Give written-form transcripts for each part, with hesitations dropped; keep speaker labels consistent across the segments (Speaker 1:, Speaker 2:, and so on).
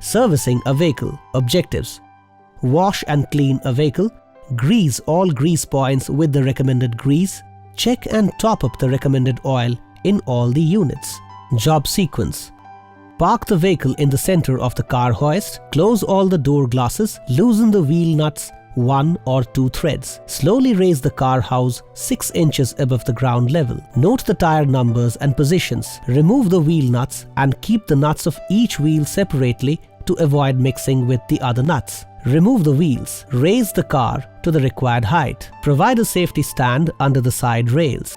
Speaker 1: Servicing a vehicle. Objectives: wash and clean a vehicle, grease all grease points with the recommended grease, check and top up the recommended oil in all the units. Job sequence: park the vehicle in the center of the car hoist, close all the door glasses, loosen the wheel nuts 1 or 2 threads. Slowly raise the car house 6 inches above the ground level. Note the tire numbers and positions. Remove the wheel nuts and keep the nuts of each wheel separately to avoid mixing with the other nuts. Remove the wheels. Raise the car to the required height. Provide a safety stand under the side rails.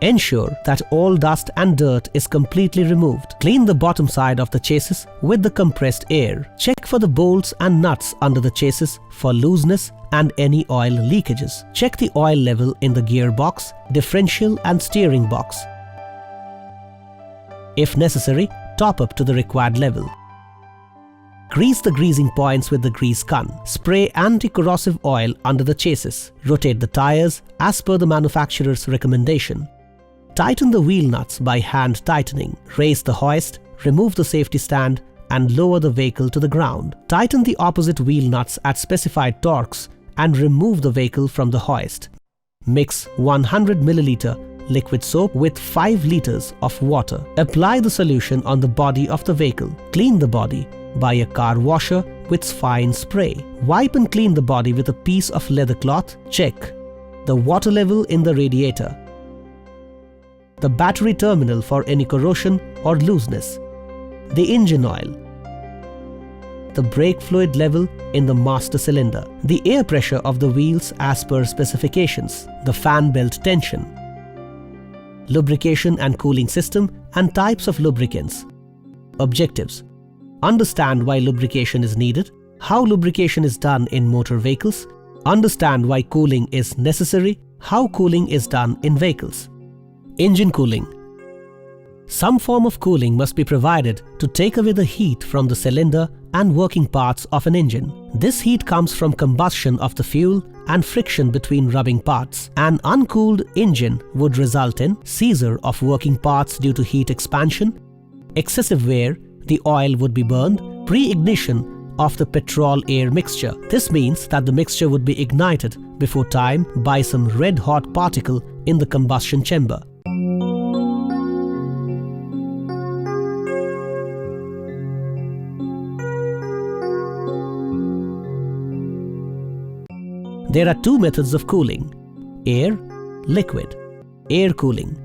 Speaker 1: Ensure that all dust and dirt is completely removed. Clean the bottom side of the chassis with the compressed air. Check for the bolts and nuts under the chassis for looseness and any oil leakages. Check the oil level in the gearbox, differential and steering box. If necessary, top up to the required level. Grease the greasing points with the grease gun. Spray anti-corrosive oil under the chassis. Rotate the tires as per the manufacturer's recommendation. Tighten the wheel nuts by hand tightening. Raise the hoist, remove the safety stand and lower the vehicle to the ground. Tighten the opposite wheel nuts at specified torques and remove the vehicle from the hoist. Mix 100 ml liquid soap with 5 liters of water. Apply the solution on the body of the vehicle. Clean the body by a car washer with fine spray. Wipe and clean the body with a piece of leather cloth. Check the water level in the radiator, the battery terminal for any corrosion or looseness, the engine oil, the brake fluid level in the master cylinder, the air pressure of the wheels as per specifications, the fan belt tension, lubrication and cooling system and types of lubricants. Objectives: understand why lubrication is needed, how lubrication is done in motor vehicles, understand why cooling is necessary, how cooling is done in vehicles. Engine cooling. Some form of cooling must be provided to take away the heat from the cylinder and working parts of an engine. This heat comes from combustion of the fuel and friction between rubbing parts. An uncooled engine would result in seizure of working parts due to heat expansion, excessive wear, the oil would be burned, pre-ignition of the petrol-air mixture. This means that the mixture would be ignited before time by some red-hot particle in the combustion chamber. There are 2 methods of cooling: air, liquid. Air cooling.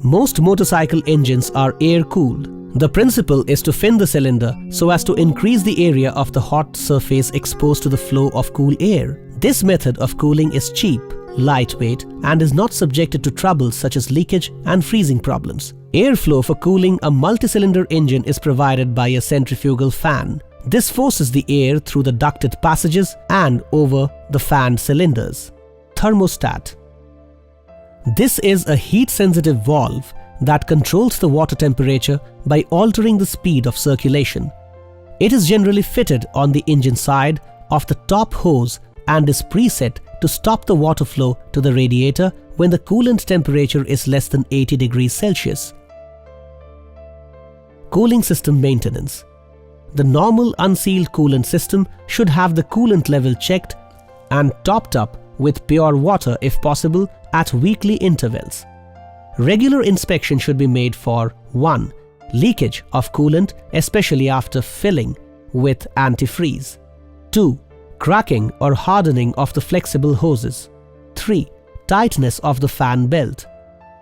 Speaker 1: Most motorcycle engines are air-cooled. The principle is to fin the cylinder so as to increase the area of the hot surface exposed to the flow of cool air. This method of cooling is cheap, lightweight, and is not subjected to troubles such as leakage and freezing problems. Airflow for cooling a multi-cylinder engine is provided by a centrifugal fan. This forces the air through the ducted passages and over the fan cylinders. Thermostat. This is a heat-sensitive valve that controls the water temperature by altering the speed of circulation. It is generally fitted on the engine side of the top hose and is preset to stop the water flow to the radiator when the coolant temperature is less than 80 degrees Celsius. Cooling system maintenance. The normal unsealed coolant system should have the coolant level checked and topped up with pure water if possible at weekly intervals. Regular inspection should be made for 1. Leakage of coolant, especially after filling with antifreeze. 2. Cracking or hardening of the flexible hoses. 3. Tightness of the fan belt.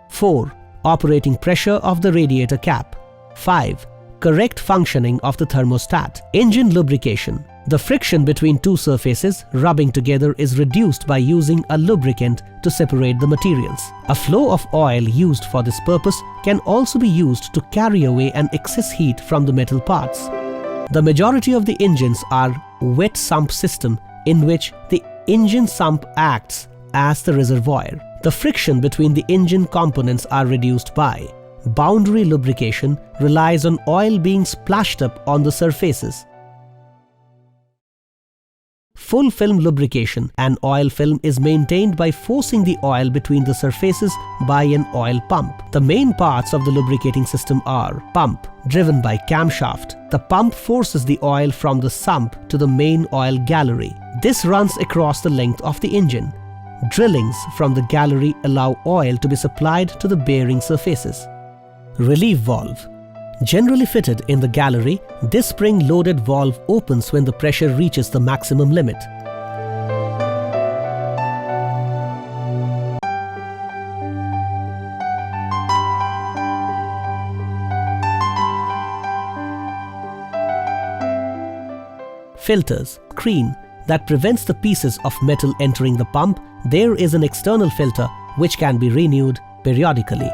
Speaker 1: 4. Operating pressure of the radiator cap. 5. Correct functioning of the thermostat. Engine lubrication. The friction between 2 surfaces rubbing together is reduced by using a lubricant to separate the materials. A flow of oil used for this purpose can also be used to carry away an excess heat from the metal parts. The majority of the engines are wet sump system in which the engine sump acts as the reservoir. The friction between the engine components are reduced by boundary lubrication relies on oil being splashed up on the surfaces. Full film lubrication, an oil film is maintained by forcing the oil between the surfaces by an oil pump. The main parts of the lubricating system are: pump, driven by camshaft. The pump forces the oil from the sump to the main oil gallery. This runs across the length of the engine. Drillings from the gallery allow oil to be supplied to the bearing surfaces. Relief valve. Generally fitted in the gallery, this spring-loaded valve opens when the pressure reaches the maximum limit. Filters. Screen that prevents the pieces of metal entering the pump. There is an external filter which can be renewed periodically.